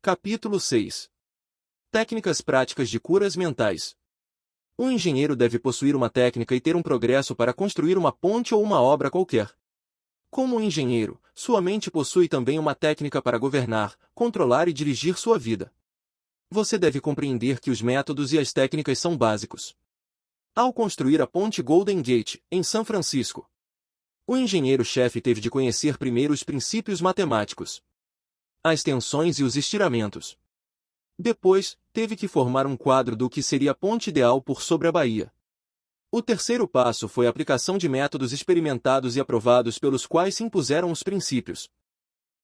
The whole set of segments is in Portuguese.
Capítulo 6. Técnicas práticas de curas mentais. Um engenheiro deve possuir uma técnica e ter um progresso para construir uma ponte ou uma obra qualquer. Como um engenheiro, sua mente possui também uma técnica para governar, controlar e dirigir sua vida. Você deve compreender que os métodos e as técnicas são básicos. Ao construir a ponte Golden Gate, em São Francisco, o engenheiro-chefe teve de conhecer primeiro os princípios matemáticos, as tensões e os estiramentos. Depois, teve que formar um quadro do que seria a ponte ideal por sobre a baía. O terceiro passo foi a aplicação de métodos experimentados e aprovados pelos quais se impuseram os princípios,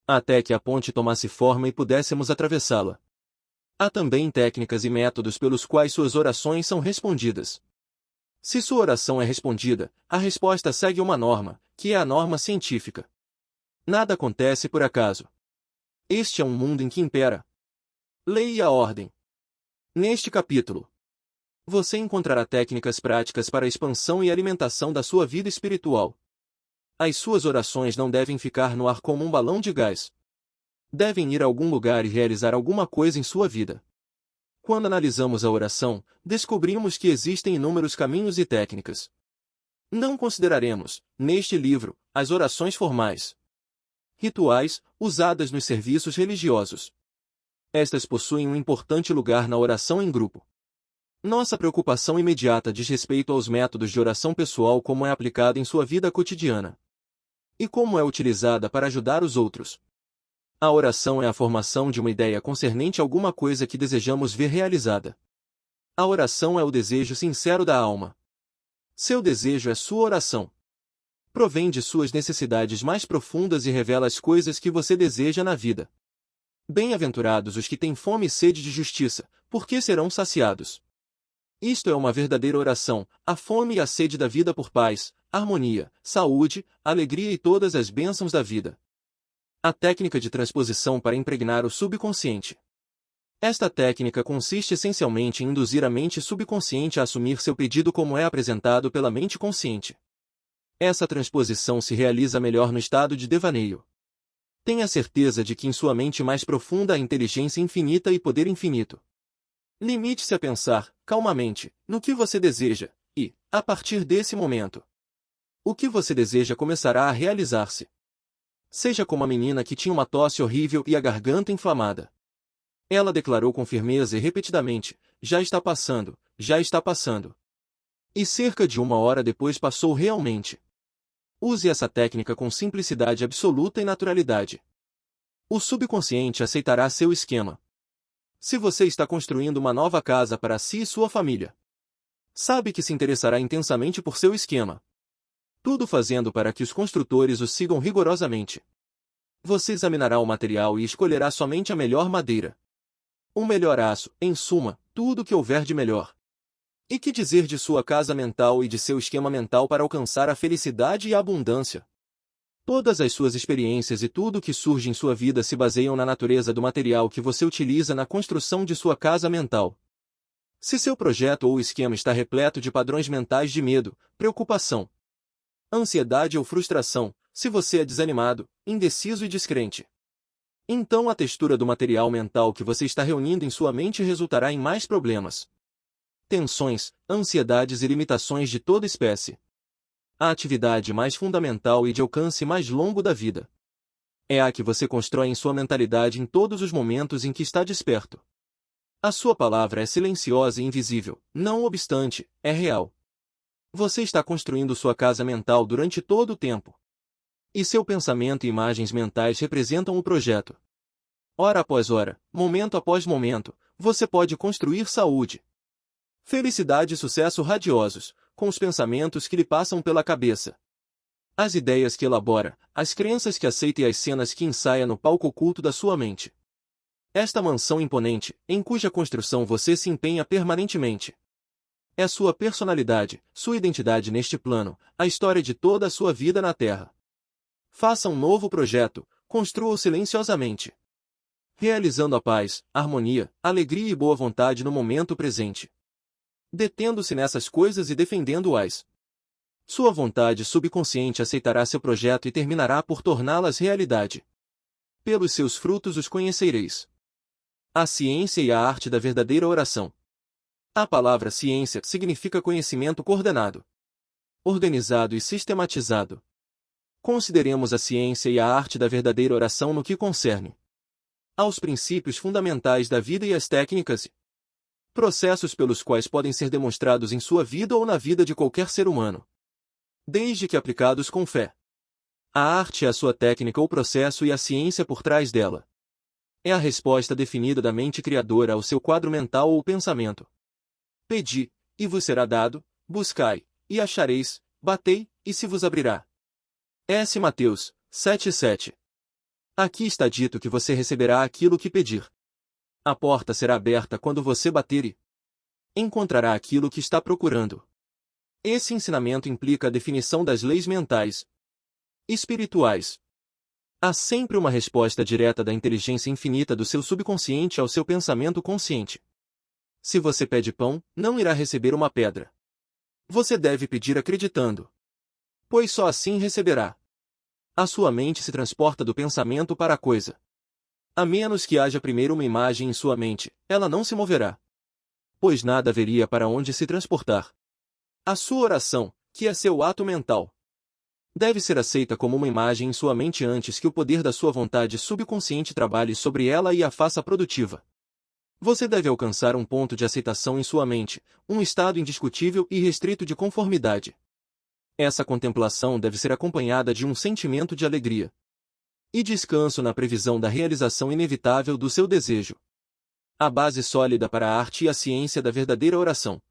até que a ponte tomasse forma e pudéssemos atravessá-la. Há também técnicas e métodos pelos quais suas orações são respondidas. Se sua oração é respondida, a resposta segue uma norma, que é a norma científica. Nada acontece por acaso. Este é um mundo em que impera lei e a ordem. Neste capítulo, você encontrará técnicas práticas para a expansão e alimentação da sua vida espiritual. As suas orações não devem ficar no ar como um balão de gás. Devem ir a algum lugar e realizar alguma coisa em sua vida. Quando analisamos a oração, descobrimos que existem inúmeros caminhos e técnicas. Não consideraremos, neste livro, as orações formais, rituais, usadas nos serviços religiosos. Estas possuem um importante lugar na oração em grupo. Nossa preocupação imediata diz respeito aos métodos de oração pessoal, como é aplicada em sua vida cotidiana e como é utilizada para ajudar os outros. A oração é a formação de uma ideia concernente a alguma coisa que desejamos ver realizada. A oração é o desejo sincero da alma. Seu desejo é sua oração. Provém de suas necessidades mais profundas e revela as coisas que você deseja na vida. Bem-aventurados os que têm fome e sede de justiça, porque serão saciados. Isto é uma verdadeira oração, a fome e a sede da vida por paz, harmonia, saúde, alegria e todas as bênçãos da vida. A técnica de transposição para impregnar o subconsciente. Esta técnica consiste essencialmente em induzir a mente subconsciente a assumir seu pedido como é apresentado pela mente consciente. Essa transposição se realiza melhor no estado de devaneio. Tenha certeza de que em sua mente mais profunda há inteligência infinita e poder infinito. Limite-se a pensar, calmamente, no que você deseja, e, a partir desse momento, o que você deseja começará a realizar-se. Seja como a menina que tinha uma tosse horrível e a garganta inflamada. Ela declarou com firmeza e repetidamente, já está passando, já está passando. E cerca de 1 hora depois passou realmente. Use essa técnica com simplicidade absoluta e naturalidade. O subconsciente aceitará seu esquema. Se você está construindo uma nova casa para si e sua família, sabe que se interessará intensamente por seu esquema. Tudo fazendo para que os construtores o sigam rigorosamente. Você examinará o material e escolherá somente a melhor madeira, o melhor aço, em suma, tudo o que houver de melhor. E que dizer de sua casa mental e de seu esquema mental para alcançar a felicidade e a abundância? Todas as suas experiências e tudo o que surge em sua vida se baseiam na natureza do material que você utiliza na construção de sua casa mental. Se seu projeto ou esquema está repleto de padrões mentais de medo, preocupação, ansiedade ou frustração, se você é desanimado, indeciso e descrente, então a textura do material mental que você está reunindo em sua mente resultará em mais problemas, tensões, ansiedades e limitações de toda espécie. A atividade mais fundamental e de alcance mais longo da vida é a que você constrói em sua mentalidade em todos os momentos em que está desperto. A sua palavra é silenciosa e invisível, não obstante, é real. Você está construindo sua casa mental durante todo o tempo. E seu pensamento e imagens mentais representam o projeto. Hora após hora, momento após momento, você pode construir saúde, felicidade e sucesso radiosos, com os pensamentos que lhe passam pela cabeça, as ideias que elabora, as crenças que aceita e as cenas que ensaia no palco oculto da sua mente. Esta mansão imponente, em cuja construção você se empenha permanentemente, é sua personalidade, sua identidade neste plano, a história de toda a sua vida na Terra. Faça um novo projeto, construa-o silenciosamente, realizando a paz, harmonia, alegria e boa vontade no momento presente, detendo-se nessas coisas e defendendo-as. Sua vontade subconsciente aceitará seu projeto e terminará por torná-las realidade. Pelos seus frutos os conhecereis. A ciência e a arte da verdadeira oração. A palavra ciência significa conhecimento coordenado, organizado e sistematizado. Consideremos a ciência e a arte da verdadeira oração no que concerne aos princípios fundamentais da vida e às técnicas e processos pelos quais podem ser demonstrados em sua vida ou na vida de qualquer ser humano, desde que aplicados com fé. A arte é a sua técnica ou processo e a ciência por trás dela é a resposta definida da mente criadora ao seu quadro mental ou pensamento. Pedi, e vos será dado, buscai, e achareis, batei, e se vos abrirá. S. Mateus 7,7. Aqui está dito que você receberá aquilo que pedir. A porta será aberta quando você bater e encontrará aquilo que está procurando. Esse ensinamento implica a definição das leis mentais, espirituais. Há sempre uma resposta direta da inteligência infinita do seu subconsciente ao seu pensamento consciente. Se você pede pão, não irá receber uma pedra. Você deve pedir acreditando, pois só assim receberá. A sua mente se transporta do pensamento para a coisa. A menos que haja primeiro uma imagem em sua mente, ela não se moverá, pois nada haveria para onde se transportar. A sua oração, que é seu ato mental, deve ser aceita como uma imagem em sua mente antes que o poder da sua vontade subconsciente trabalhe sobre ela e a faça produtiva. Você deve alcançar um ponto de aceitação em sua mente, um estado indiscutível e restrito de conformidade. Essa contemplação deve ser acompanhada de um sentimento de alegria e descanso na previsão da realização inevitável do seu desejo. A base sólida para a arte e a ciência da verdadeira oração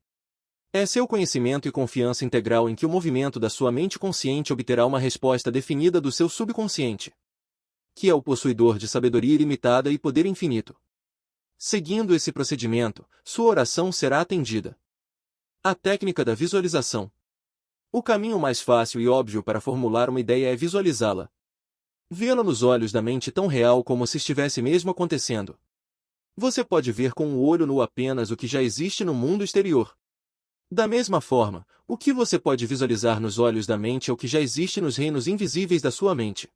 é seu conhecimento e confiança integral em que o movimento da sua mente consciente obterá uma resposta definida do seu subconsciente, que é o possuidor de sabedoria ilimitada e poder infinito. Seguindo esse procedimento, sua oração será atendida. A técnica da visualização. O caminho mais fácil e óbvio para formular uma ideia é visualizá-la. Vê-la nos olhos da mente tão real como se estivesse mesmo acontecendo. Você pode ver com o olho nu apenas o que já existe no mundo exterior. Da mesma forma, o que você pode visualizar nos olhos da mente é o que já existe nos reinos invisíveis da sua mente.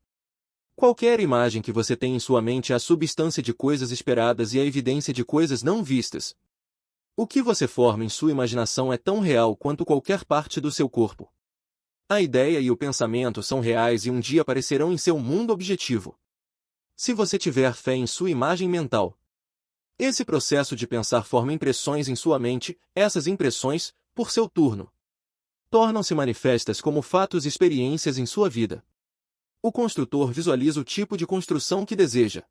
Qualquer imagem que você tem em sua mente é a substância de coisas esperadas e a evidência de coisas não vistas. O que você forma em sua imaginação é tão real quanto qualquer parte do seu corpo. A ideia e o pensamento são reais e um dia aparecerão em seu mundo objetivo. Se você tiver fé em sua imagem mental, esse processo de pensar forma impressões em sua mente, essas impressões, por seu turno, tornam-se manifestas como fatos e experiências em sua vida. O construtor visualiza o tipo de construção que deseja.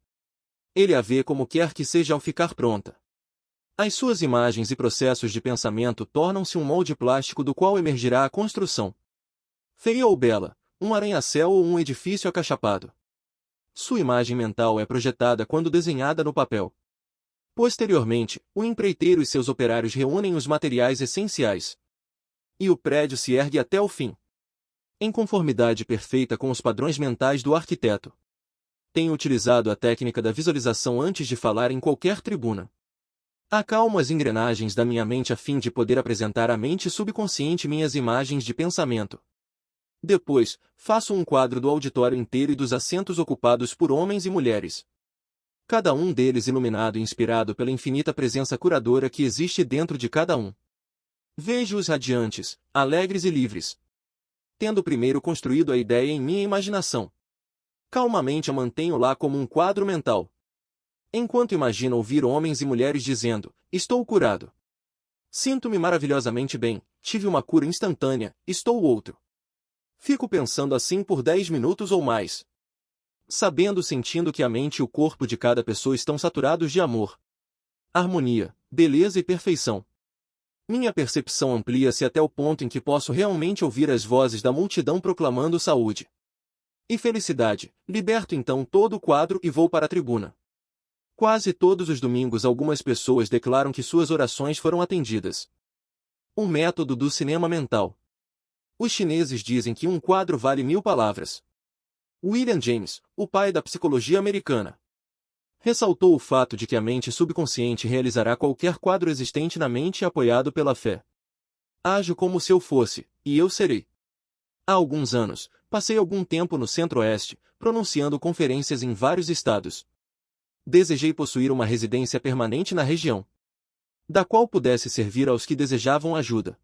Ele a vê como quer que seja ao ficar pronta. As suas imagens e processos de pensamento tornam-se um molde plástico do qual emergirá a construção. Feia ou bela, um arranha-céu ou um edifício acachapado. Sua imagem mental é projetada quando desenhada no papel. Posteriormente, o empreiteiro e seus operários reúnem os materiais essenciais. E o prédio se ergue até o fim, em conformidade perfeita com os padrões mentais do arquiteto. Tenho utilizado a técnica da visualização antes de falar em qualquer tribuna. Acalmo as engrenagens da minha mente a fim de poder apresentar à mente subconsciente minhas imagens de pensamento. Depois, faço um quadro do auditório inteiro e dos assentos ocupados por homens e mulheres. Cada um deles iluminado e inspirado pela infinita presença curadora que existe dentro de cada um. Vejo-os radiantes, alegres e livres. Tendo primeiro construído a ideia em minha imaginação, calmamente a mantenho lá como um quadro mental. Enquanto imagino ouvir homens e mulheres dizendo, estou curado. Sinto-me maravilhosamente bem, tive uma cura instantânea, estou outro. Fico pensando assim por 10 minutos ou mais. Sentindo que a mente e o corpo de cada pessoa estão saturados de amor, harmonia, beleza e perfeição. Minha percepção amplia-se até o ponto em que posso realmente ouvir as vozes da multidão proclamando saúde e felicidade. Liberto então todo o quadro e vou para a tribuna. Quase todos os domingos algumas pessoas declaram que suas orações foram atendidas. O método do cinema mental. Os chineses dizem que um quadro vale 1000 palavras. William James, o pai da psicologia americana, ressaltou o fato de que a mente subconsciente realizará qualquer quadro existente na mente apoiado pela fé. Ajo como se eu fosse, e eu serei. Há alguns anos, passei algum tempo no Centro-Oeste, pronunciando conferências em vários estados desejei possuir uma residência permanente na região, da qual pudesse servir aos que desejavam ajuda.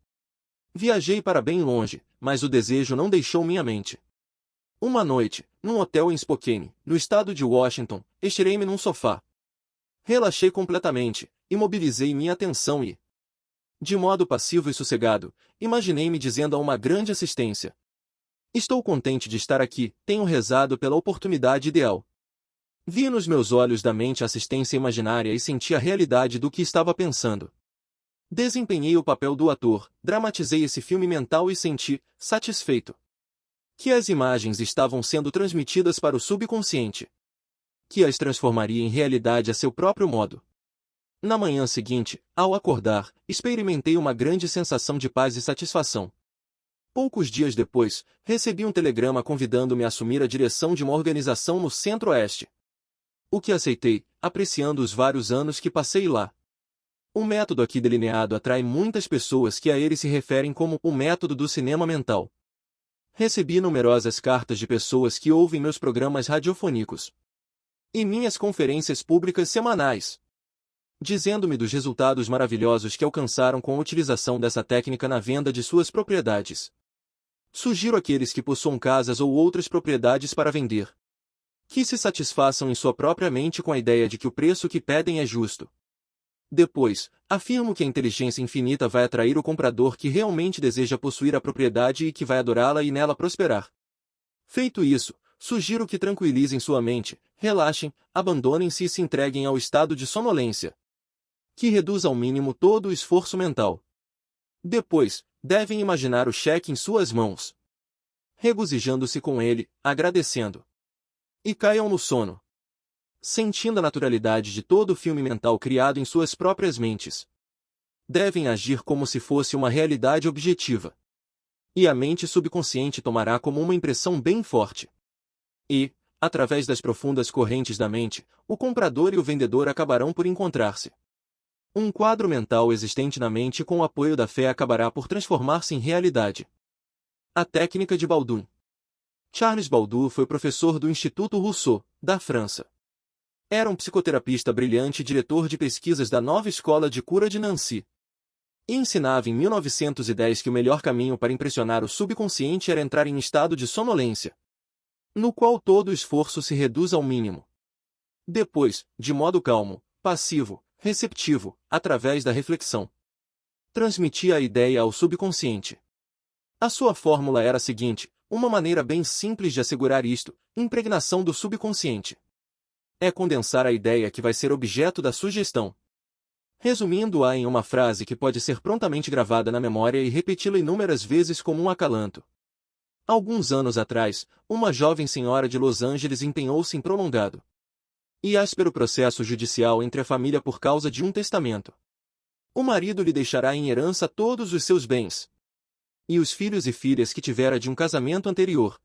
Viajei para bem longe, mas o desejo não deixou minha mente. Uma noite, num hotel em Spokane, no estado de Washington, estirei-me num sofá. Relaxei completamente, imobilizei minha atenção e, de modo passivo e sossegado, imaginei-me dizendo a uma grande assistência: estou contente de estar aqui, tenho rezado pela oportunidade ideal. Vi nos meus olhos da mente a assistência imaginária e senti a realidade do que estava pensando. Desempenhei o papel do ator, dramatizei esse filme mental e senti, satisfeito, que as imagens estavam sendo transmitidas para o subconsciente, que as transformaria em realidade a seu próprio modo. Na manhã seguinte, ao acordar, experimentei uma grande sensação de paz e satisfação. Poucos dias depois, recebi um telegrama convidando-me a assumir a direção de uma organização no Centro-Oeste, o que aceitei, apreciando os vários anos que passei lá. O método aqui delineado atrai muitas pessoas que a ele se referem como o método do cinema mental. Recebi numerosas cartas de pessoas que ouvem meus programas radiofônicos e minhas conferências públicas semanais, dizendo-me dos resultados maravilhosos que alcançaram com a utilização dessa técnica na venda de suas propriedades. Sugiro àqueles que possuam casas ou outras propriedades para vender, que se satisfaçam em sua própria mente com a ideia de que o preço que pedem é justo. Depois, afirmo que a inteligência infinita vai atrair o comprador que realmente deseja possuir a propriedade e que vai adorá-la e nela prosperar. Feito isso, sugiro que tranquilizem sua mente, relaxem, abandonem-se e se entreguem ao estado de sonolência, que reduz ao mínimo todo o esforço mental. Depois, devem imaginar o cheque em suas mãos, regozijando-se com ele, agradecendo, e caiam no sono, sentindo a naturalidade de todo o filme mental criado em suas próprias mentes. Devem agir como se fosse uma realidade objetiva, e a mente subconsciente tomará como uma impressão bem forte. E, através das profundas correntes da mente, o comprador e o vendedor acabarão por encontrar-se. Um quadro mental existente na mente com o apoio da fé acabará por transformar-se em realidade. A técnica de Baldwin. Charles Baldwin foi professor do Instituto Rousseau, da França. Era um psicoterapista brilhante e diretor de pesquisas da nova escola de cura de Nancy. E ensinava em 1910 que o melhor caminho para impressionar o subconsciente era entrar em estado de sonolência, no qual todo o esforço se reduz ao mínimo. Depois, de modo calmo, passivo, receptivo, através da reflexão, transmitia a ideia ao subconsciente. A sua fórmula era a seguinte: uma maneira bem simples de assegurar isto, impregnação do subconsciente, é condensar a ideia que vai ser objeto da sugestão, resumindo-a em uma frase que pode ser prontamente gravada na memória e repeti-la inúmeras vezes como um acalanto. Alguns anos atrás, uma jovem senhora de Los Angeles empenhou-se em prolongado e áspero processo judicial entre a família por causa de um testamento. O marido lhe deixará em herança todos os seus bens, e os filhos e filhas que tivera de um casamento anterior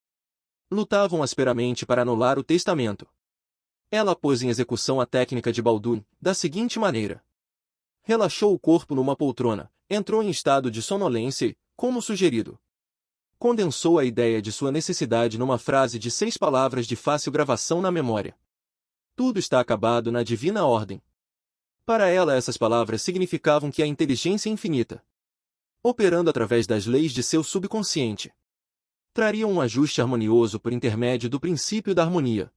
lutavam asperamente para anular o testamento. Ela pôs em execução a técnica de Baldwin, da seguinte maneira: relaxou o corpo numa poltrona, entrou em estado de sonolência e, como sugerido, condensou a ideia de sua necessidade numa frase de 6 palavras de fácil gravação na memória. Tudo está acabado na divina ordem. Para ela essas palavras significavam que a inteligência infinita, operando através das leis de seu subconsciente, traria um ajuste harmonioso por intermédio do princípio da harmonia.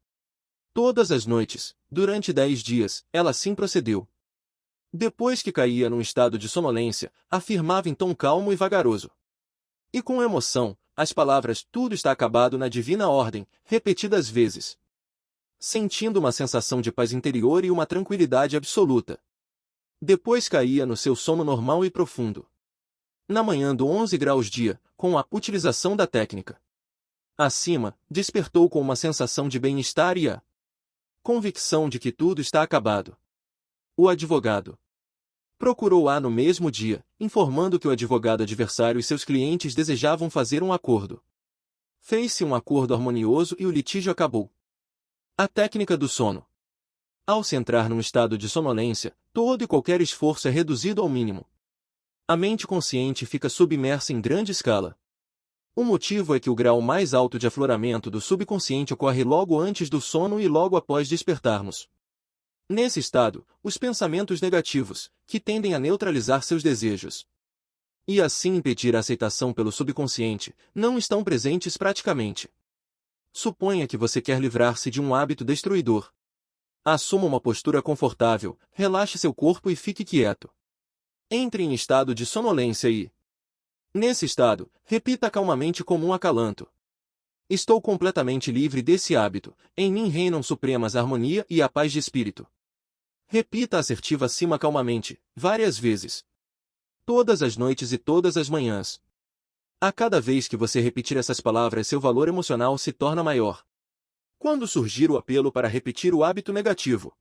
Todas as noites, durante 10 dias, ela assim procedeu. Depois que caía num estado de sonolência, afirmava em tom calmo e vagaroso, e com emoção, as palavras "tudo está acabado na divina ordem", repetidas vezes, sentindo uma sensação de paz interior e uma tranquilidade absoluta. Depois caía no seu sono normal e profundo. Na manhã do 11 graus dia, com a utilização da técnica acima, despertou com uma sensação de bem-estar e a convicção de que tudo está acabado. O advogado procurou-a no mesmo dia, informando que o advogado adversário e seus clientes desejavam fazer um acordo. Fez-se um acordo harmonioso e o litígio acabou. A técnica do sono. Ao se entrar num estado de sonolência, todo e qualquer esforço é reduzido ao mínimo. A mente consciente fica submersa em grande escala. O motivo é que o grau mais alto de afloramento do subconsciente ocorre logo antes do sono e logo após despertarmos. Nesse estado, os pensamentos negativos, que tendem a neutralizar seus desejos e assim impedir a aceitação pelo subconsciente, não estão presentes praticamente. Suponha que você quer livrar-se de um hábito destruidor. Assuma uma postura confortável, relaxe seu corpo e fique quieto. Entre em estado de sonolência e, nesse estado, repita calmamente como um acalanto: estou completamente livre desse hábito, em mim reinam supremas harmonia e a paz de espírito. Repita a assertiva acima calmamente, várias vezes. Todas as noites e todas as manhãs. A cada vez que você repetir essas palavras, seu valor emocional se torna maior. Quando surgir o apelo para repetir o hábito negativo,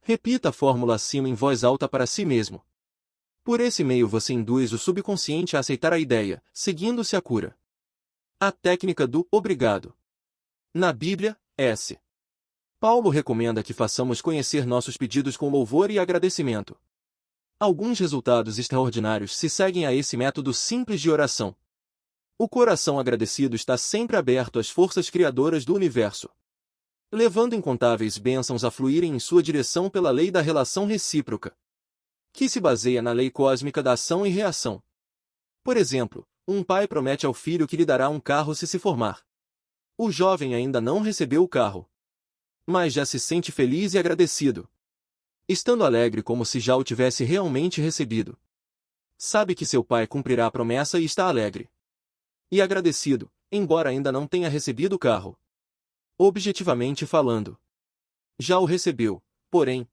repita a fórmula acima em voz alta para si mesmo. Por esse meio você induz o subconsciente a aceitar a ideia, seguindo-se a cura. A técnica do obrigado. Na Bíblia, S. Paulo recomenda que façamos conhecer nossos pedidos com louvor e agradecimento. Alguns resultados extraordinários se seguem a esse método simples de oração. O coração agradecido está sempre aberto às forças criadoras do universo, levando incontáveis bênçãos a fluírem em sua direção pela lei da relação recíproca, que se baseia na lei cósmica da ação e reação. Por exemplo, um pai promete ao filho que lhe dará um carro se formar. O jovem ainda não recebeu o carro, mas já se sente feliz e agradecido, estando alegre como se já o tivesse realmente recebido. Sabe que seu pai cumprirá a promessa e está alegre e agradecido, embora ainda não tenha recebido o carro. Objetivamente falando, já o recebeu, porém,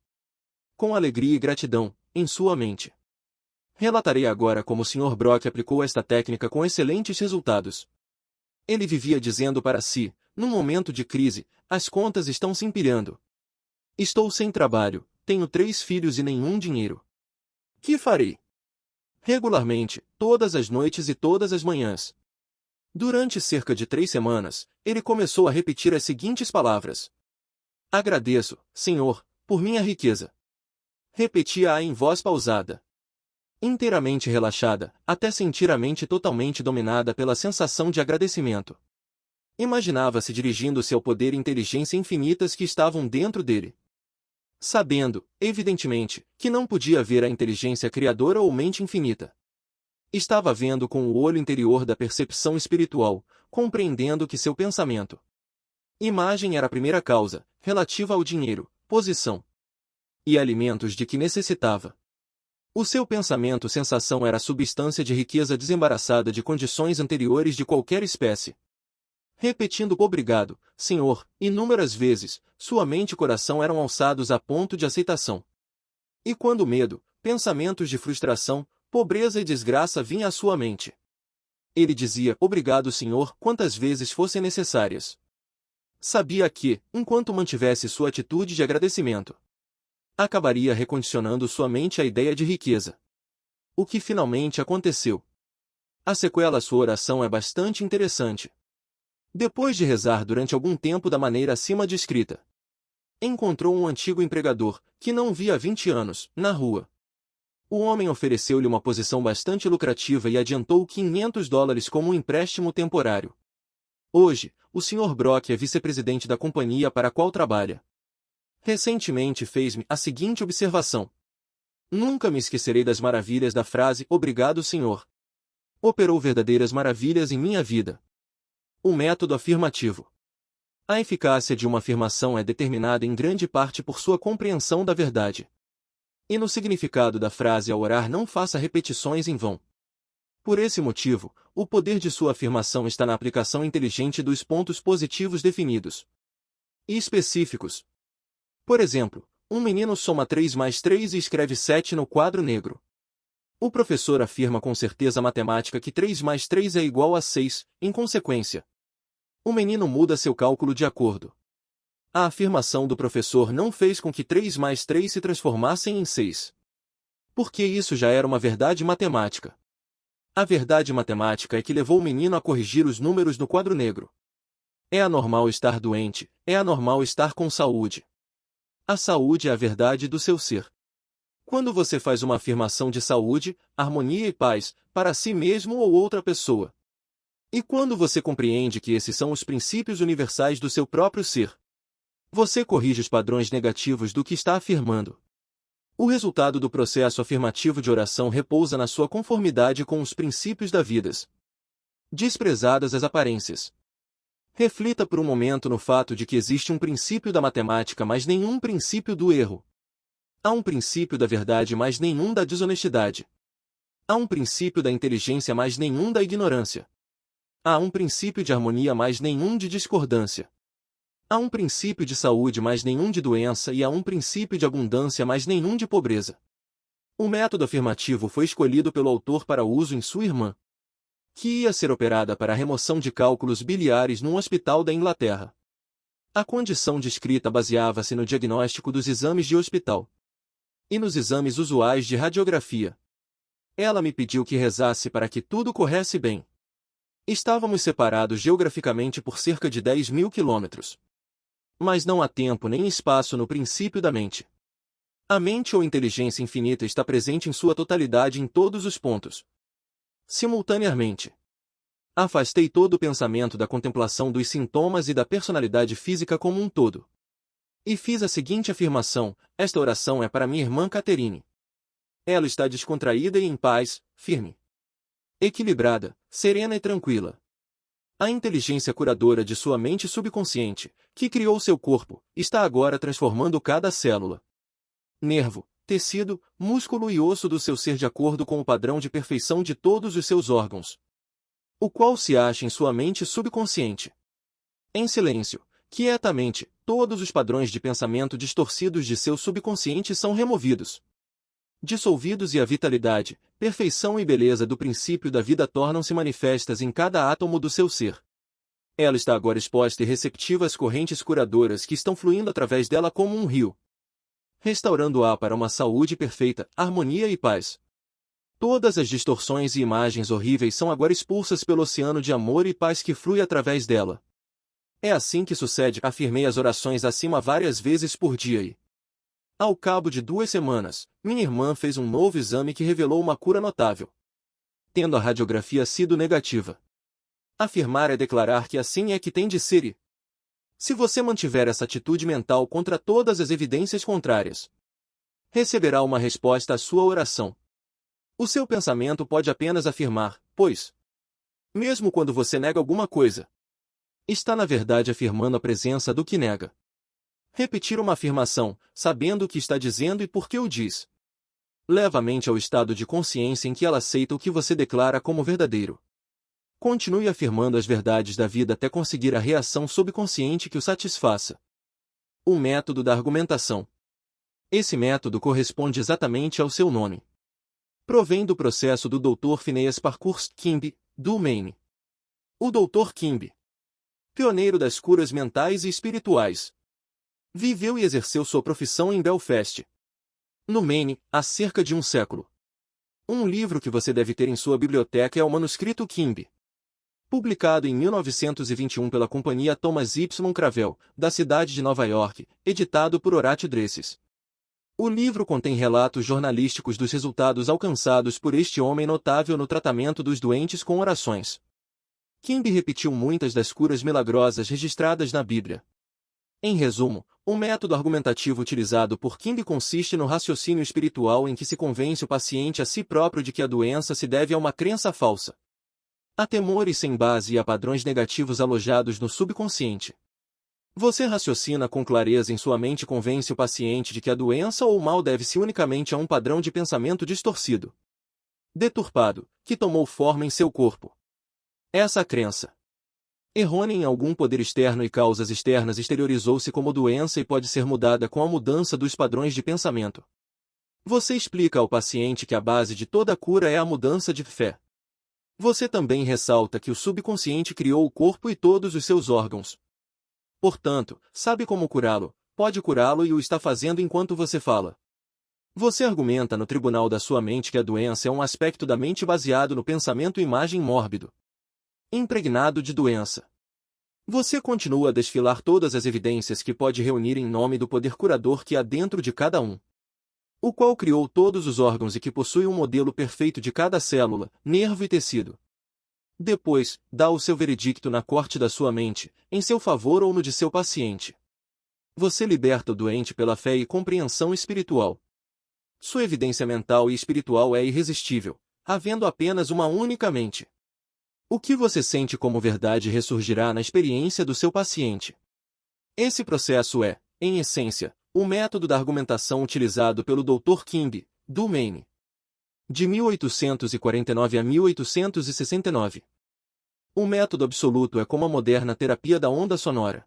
com alegria e gratidão, em sua mente. Relatarei agora como o Sr. Brock aplicou esta técnica com excelentes resultados. Ele vivia dizendo para si, num momento de crise: as contas estão se empilhando. Estou sem trabalho, tenho 3 filhos e nenhum dinheiro. Que farei? Regularmente, todas as noites e todas as manhãs. Durante cerca de 3 semanas, ele começou a repetir as seguintes palavras: agradeço, Senhor, por minha riqueza. Repetia-a em voz pausada, inteiramente relaxada, até sentir a mente totalmente dominada pela sensação de agradecimento. Imaginava-se dirigindo-se ao poder e inteligência infinitas que estavam dentro dele, sabendo, evidentemente, que não podia ver a inteligência criadora ou mente infinita. Estava vendo com o olho interior da percepção espiritual, compreendendo que seu pensamento, imagem era a primeira causa, relativa ao dinheiro, posição e alimentos de que necessitava. O seu pensamento-sensação era a substância de riqueza desembaraçada de condições anteriores de qualquer espécie. Repetindo obrigado, Senhor, inúmeras vezes, sua mente e coração eram alçados a ponto de aceitação. E quando medo, pensamentos de frustração, pobreza e desgraça vinham à sua mente, ele dizia obrigado, Senhor, quantas vezes fossem necessárias. Sabia que, enquanto mantivesse sua atitude de agradecimento, acabaria recondicionando sua mente à ideia de riqueza. O que finalmente aconteceu? A sequela à sua oração é bastante interessante. Depois de rezar durante algum tempo da maneira acima descrita, encontrou um antigo empregador, que não via há 20 anos, na rua. O homem ofereceu-lhe uma posição bastante lucrativa e adiantou $500 como um empréstimo temporário. Hoje, o Sr. Brock é vice-presidente da companhia para a qual trabalha. Recentemente fez-me a seguinte observação: nunca me esquecerei das maravilhas da frase "Obrigado, Senhor". Operou verdadeiras maravilhas em minha vida. O método afirmativo. A eficácia de uma afirmação é determinada em grande parte por sua compreensão da verdade. E no significado da frase ao orar não faça repetições em vão. Por esse motivo, o poder de sua afirmação está na aplicação inteligente dos pontos positivos definidos e específicos. Por exemplo, um menino soma 3 mais 3 e escreve 7 no quadro negro. O professor afirma com certeza matemática que 3 mais 3 é igual a 6, em consequência, o menino muda seu cálculo de acordo. A afirmação do professor não fez com que 3 mais 3 se transformassem em 6. Porque isso já era uma verdade matemática. A verdade matemática é que levou o menino a corrigir os números no quadro negro. É anormal estar doente, é anormal estar com saúde. A saúde é a verdade do seu ser. Quando você faz uma afirmação de saúde, harmonia e paz, para si mesmo ou outra pessoa. E quando você compreende que esses são os princípios universais do seu próprio ser, Você corrige os padrões negativos do que está afirmando. O resultado do processo afirmativo de oração repousa na sua conformidade com os princípios da vida. Desprezadas as aparências. Reflita por um momento no fato de que existe um princípio da matemática, mas nenhum princípio do erro. Há um princípio da verdade, mas nenhum da desonestidade. Há um princípio da inteligência, mas nenhum da ignorância. Há um princípio de harmonia, mas nenhum de discordância. Há um princípio de saúde, mas nenhum de doença, e há um princípio de abundância, mas nenhum de pobreza. O método afirmativo foi escolhido pelo autor para uso em sua irmã, que ia ser operada para a remoção de cálculos biliares num hospital da Inglaterra. A condição descrita baseava-se no diagnóstico dos exames de hospital e nos exames usuais de radiografia. Ela me pediu que rezasse para que tudo corresse bem. Estávamos separados geograficamente por cerca de 10.000 quilômetros. Mas não há tempo nem espaço no princípio da mente. A mente ou inteligência infinita está presente em sua totalidade em todos os pontos, simultaneamente. Afastei todo o pensamento da contemplação dos sintomas e da personalidade física como um todo. E fiz a seguinte afirmação: esta oração é para minha irmã Catherine. Ela está descontraída e em paz, firme, equilibrada, serena e tranquila. A inteligência curadora de sua mente subconsciente, que criou seu corpo, está agora transformando cada célula, nervo, tecido, músculo e osso do seu ser de acordo com o padrão de perfeição de todos os seus órgãos, o qual se acha em sua mente subconsciente. Em silêncio, quietamente, todos os padrões de pensamento distorcidos de seu subconsciente são removidos, dissolvidos, e a vitalidade, perfeição e beleza do princípio da vida tornam-se manifestas em cada átomo do seu ser. Ela está agora exposta e receptiva às correntes curadoras que estão fluindo através dela como um rio, restaurando-a para uma saúde perfeita, harmonia e paz. Todas as distorções e imagens horríveis são agora expulsas pelo oceano de amor e paz que flui através dela. É assim que sucede. Afirmei as orações acima várias vezes por dia e, ao cabo de 2 semanas, minha irmã fez um novo exame que revelou uma cura notável, tendo a radiografia sido negativa. Afirmar é declarar que assim é que tem de ser, e, se você mantiver essa atitude mental contra todas as evidências contrárias, receberá uma resposta à sua oração. O seu pensamento pode apenas afirmar, pois, mesmo quando você nega alguma coisa, está na verdade afirmando a presença do que nega. Repetir uma afirmação, sabendo o que está dizendo e por que o diz, leva a mente ao estado de consciência em que ela aceita o que você declara como verdadeiro. Continue afirmando as verdades da vida até conseguir a reação subconsciente que o satisfaça. O método da argumentação. Esse método corresponde exatamente ao seu nome. Provém do processo do Dr. Phineas Parkhurst Kimby, do Maine. O Dr. Kimby, pioneiro das curas mentais e espirituais, viveu e exerceu sua profissão em Belfast, no Maine, há cerca de um século. Um livro que você deve ter em sua biblioteca é o manuscrito Kimby, publicado em 1921 pela companhia Thomas Y. Cravell, da cidade de Nova York, editado por Horatio Dresses. O livro contém relatos jornalísticos dos resultados alcançados por este homem notável no tratamento dos doentes com orações. Kimby repetiu muitas das curas milagrosas registradas na Bíblia. Em resumo, o método argumentativo utilizado por Kimby consiste no raciocínio espiritual em que se convence o paciente a si próprio de que a doença se deve a uma crença falsa, a temores sem base e a padrões negativos alojados no subconsciente. Você raciocina com clareza em sua mente e convence o paciente de que a doença ou o mal deve-se unicamente a um padrão de pensamento distorcido, deturpado, que tomou forma em seu corpo. Essa crença, errônea em algum poder externo e causas externas, exteriorizou-se como doença e pode ser mudada com a mudança dos padrões de pensamento. Você explica ao paciente que a base de toda cura é a mudança de fé. Você também ressalta que o subconsciente criou o corpo e todos os seus órgãos. Portanto, sabe como curá-lo, pode curá-lo e o está fazendo enquanto você fala. Você argumenta no tribunal da sua mente que a doença é um aspecto da mente baseado no pensamento imagem mórbido, impregnado de doença. Você continua a desfilar todas as evidências que pode reunir em nome do poder curador que há dentro de cada um, o qual criou todos os órgãos e que possui um modelo perfeito de cada célula, nervo e tecido. Depois, dá o seu veredicto na corte da sua mente, em seu favor ou no de seu paciente. Você liberta o doente pela fé e compreensão espiritual. Sua evidência mental e espiritual é irresistível, havendo apenas uma única mente. O que você sente como verdade ressurgirá na experiência do seu paciente. Esse processo é, em essência, o método da argumentação utilizado pelo Dr. Kimby, do Maine, de 1849 a 1869. O método absoluto é como a moderna terapia da onda sonora.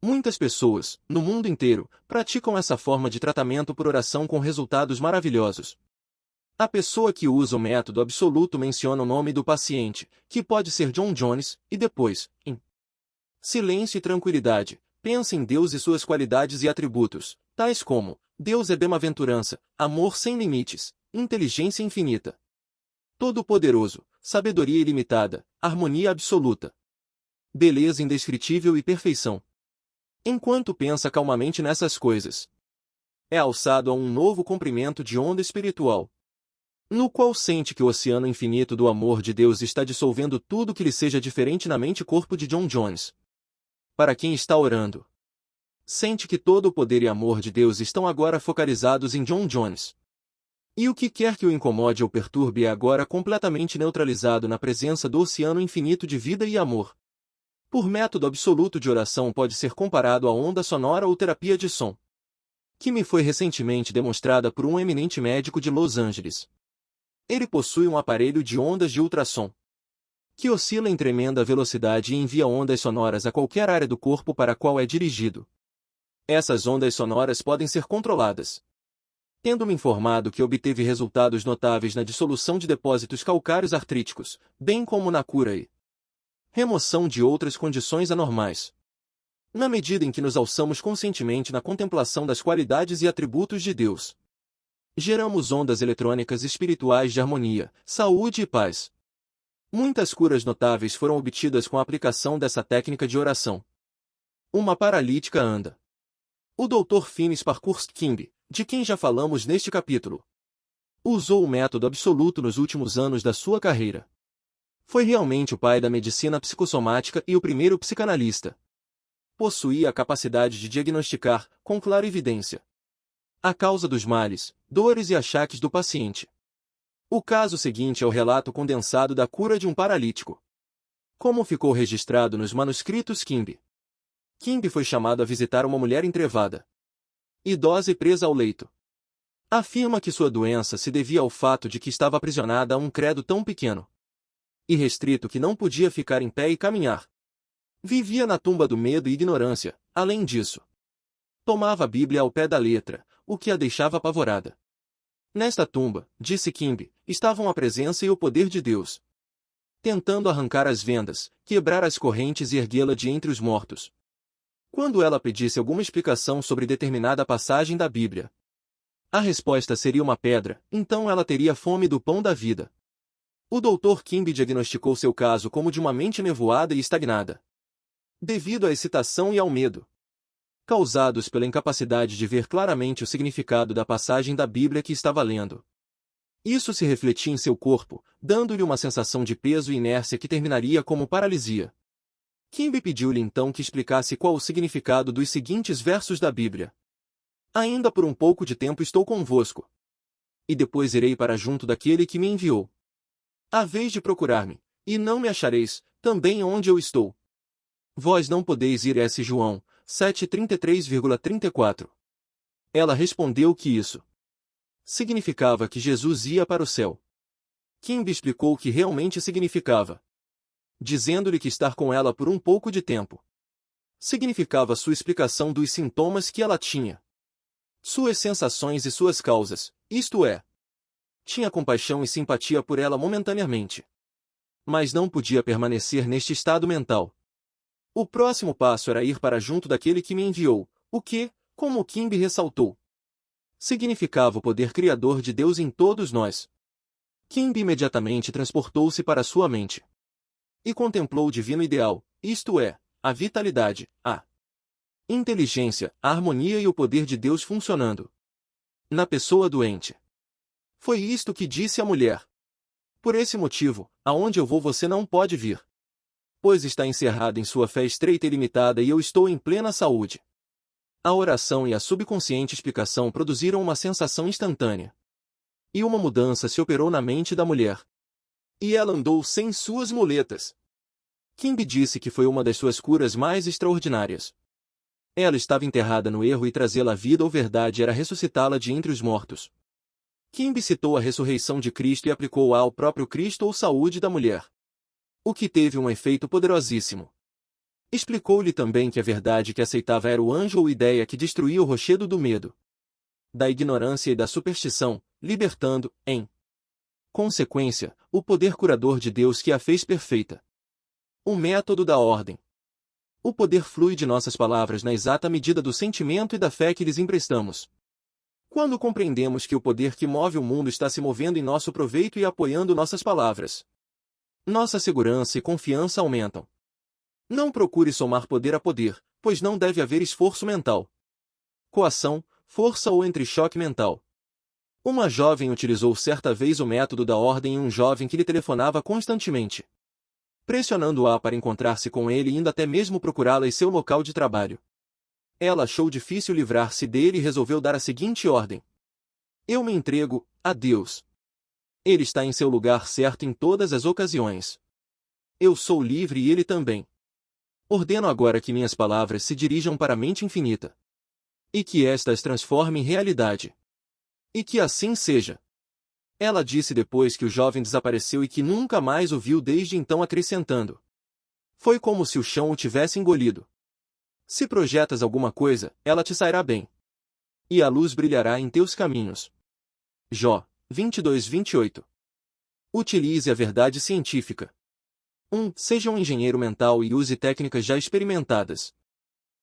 Muitas pessoas, no mundo inteiro, praticam essa forma de tratamento por oração com resultados maravilhosos. A pessoa que usa o método absoluto menciona o nome do paciente, que pode ser John Jones, e depois, em silêncio e tranquilidade, pensa em Deus e suas qualidades e atributos, tais como: Deus é bem-aventurança, amor sem limites, inteligência infinita, todo-poderoso, sabedoria ilimitada, harmonia absoluta, beleza indescritível e perfeição. Enquanto pensa calmamente nessas coisas, é alçado a um novo comprimento de onda espiritual, no qual sente que o oceano infinito do amor de Deus está dissolvendo tudo que lhe seja diferente na mente e corpo de John Jones. Para quem está orando, sente que todo o poder e amor de Deus estão agora focalizados em John Jones. E o que quer que o incomode ou perturbe é agora completamente neutralizado na presença do oceano infinito de vida e amor. Por método absoluto de oração pode ser comparado a onda sonora ou terapia de som, que me foi recentemente demonstrada por um eminente médico de Los Angeles. Ele possui um aparelho de ondas de ultrassom, que oscila em tremenda velocidade e envia ondas sonoras a qualquer área do corpo para a qual é dirigido. Essas ondas sonoras podem ser controladas. Tendo-me informado que obteve resultados notáveis na dissolução de depósitos calcários artríticos, bem como na cura e remoção de outras condições anormais. Na medida em que nos alçamos conscientemente na contemplação das qualidades e atributos de Deus, geramos ondas eletrônicas espirituais de harmonia, saúde e paz. Muitas curas notáveis foram obtidas com a aplicação dessa técnica de oração. Uma paralítica anda. O Dr. Phineas Parkhurst Kimby, de quem já falamos neste capítulo, usou o método absoluto nos últimos anos da sua carreira. Foi realmente o pai da medicina psicossomática e o primeiro psicanalista. Possuía a capacidade de diagnosticar, com clara evidência, a causa dos males, dores e achaques do paciente. O caso seguinte é o relato condensado da cura de um paralítico, como ficou registrado nos manuscritos Kimby. Kimby foi chamado a visitar uma mulher entrevada, idosa e presa ao leito. Afirma que sua doença se devia ao fato de que estava aprisionada a um credo tão pequeno e restrito que não podia ficar em pé e caminhar. Vivia na tumba do medo e ignorância. Além disso, tomava a Bíblia ao pé da letra, o que a deixava apavorada. Nesta tumba, disse Kimby, estavam a presença e o poder de Deus, tentando arrancar as vendas, quebrar as correntes e erguê-la de entre os mortos. Quando ela pedisse alguma explicação sobre determinada passagem da Bíblia, a resposta seria uma pedra, então ela teria fome do pão da vida. O Dr. Kimby diagnosticou seu caso como de uma mente nevoada e estagnada, devido à excitação e ao medo, causados pela incapacidade de ver claramente o significado da passagem da Bíblia que estava lendo. Isso se refletia em seu corpo, dando-lhe uma sensação de peso e inércia que terminaria como paralisia. Kimby pediu-lhe então que explicasse qual o significado dos seguintes versos da Bíblia. Ainda por um pouco de tempo estou convosco, e depois irei para junto daquele que me enviou. Haveis de procurar-me, e não me achareis, também onde eu estou. Vós não podeis ir. S. João 7:33,34. Ela respondeu que isso significava que Jesus ia para o céu. Kimby explicou o que realmente significava, dizendo-lhe que estar com ela por um pouco de tempo significava sua explicação dos sintomas que ela tinha, suas sensações e suas causas, isto é, tinha compaixão e simpatia por ela momentaneamente, mas não podia permanecer neste estado mental. O próximo passo era ir para junto daquele que me enviou, o que, como Kimby ressaltou, significava o poder criador de Deus em todos nós. Kimby imediatamente transportou-se para sua mente e contemplou o divino ideal, isto é, a vitalidade, a inteligência, a harmonia e o poder de Deus funcionando na pessoa doente. Foi isto que disse a mulher. Por esse motivo, aonde eu vou você não pode vir, pois está encerrado em sua fé estreita e limitada e eu estou em plena saúde. A oração e a subconsciente explicação produziram uma sensação instantânea. E uma mudança se operou na mente da mulher. E ela andou sem suas muletas. Kimby disse que foi uma das suas curas mais extraordinárias. Ela estava enterrada no erro e trazê-la à vida ou verdade era ressuscitá-la de entre os mortos. Kimby citou a ressurreição de Cristo e aplicou-a ao próprio Cristo ou saúde da mulher. O que teve um efeito poderosíssimo. Explicou-lhe também que a verdade que aceitava era o anjo ou ideia que destruía o rochedo do medo, da ignorância e da superstição, libertando, em consequência, o poder curador de Deus que a fez perfeita. O método da ordem. O poder flui de nossas palavras na exata medida do sentimento e da fé que lhes emprestamos. Quando compreendemos que o poder que move o mundo está se movendo em nosso proveito e apoiando nossas palavras, nossa segurança e confiança aumentam. Não procure somar poder a poder, pois não deve haver esforço mental, coação, força ou entrechoque mental. Uma jovem utilizou certa vez o método da ordem em um jovem que lhe telefonava constantemente, pressionando-a para encontrar-se com ele e indo até mesmo procurá-la em seu local de trabalho. Ela achou difícil livrar-se dele e resolveu dar a seguinte ordem: eu me entrego a Deus. Ele está em seu lugar certo em todas as ocasiões. Eu sou livre e ele também. Ordeno agora que minhas palavras se dirijam para a mente infinita. E que estas transformem em realidade. E que assim seja. Ela disse depois que o jovem desapareceu e que nunca mais o viu desde então, acrescentando: foi como se o chão o tivesse engolido. Se projetas alguma coisa, ela te sairá bem. E a luz brilhará em teus caminhos. Jó 22:28. Utilize a verdade científica. 1. Seja um engenheiro mental e use técnicas já experimentadas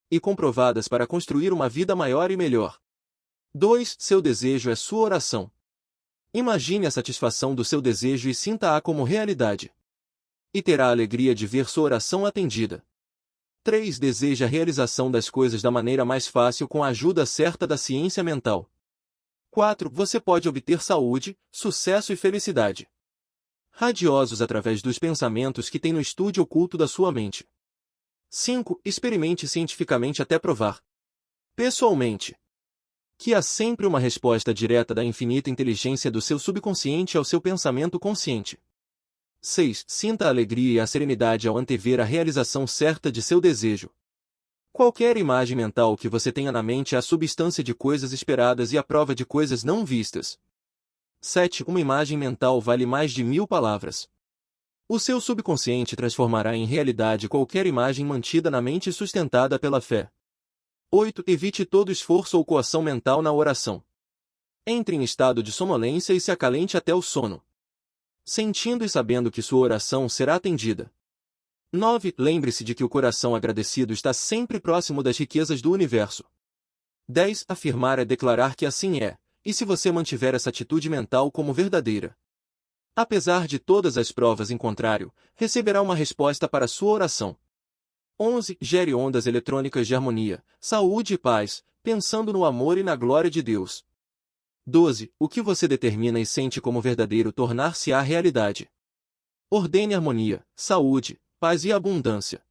e comprovadas para construir uma vida maior e melhor. 2. Seu desejo é sua oração. Imagine a satisfação do seu desejo e sinta-a como realidade. E terá a alegria de ver sua oração atendida. 3. Deseja a realização das coisas da maneira mais fácil com a ajuda certa da ciência mental. 4. Você pode obter saúde, sucesso e felicidade radiosos através dos pensamentos que tem no estúdio oculto da sua mente. 5. Experimente cientificamente até provar, pessoalmente, que há sempre uma resposta direta da infinita inteligência do seu subconsciente ao seu pensamento consciente. 6. Sinta a alegria e a serenidade ao antever a realização certa de seu desejo. Qualquer imagem mental que você tenha na mente é a substância de coisas esperadas e a prova de coisas não vistas. 7. Uma imagem mental vale mais de 1000 palavras. O seu subconsciente transformará em realidade qualquer imagem mantida na mente e sustentada pela fé. 8. Evite todo esforço ou coação mental na oração. Entre em estado de sonolência e se acalente até o sono, sentindo e sabendo que sua oração será atendida. 9. Lembre-se de que o coração agradecido está sempre próximo das riquezas do universo. 10. Afirmar é declarar que assim é, e se você mantiver essa atitude mental como verdadeira, apesar de todas as provas em contrário, receberá uma resposta para sua oração. 11. Gere ondas eletrônicas de harmonia, saúde e paz, pensando no amor e na glória de Deus. 12. O que você determina e sente como verdadeiro tornar-se-á realidade. Ordene harmonia, saúde, paz e abundância.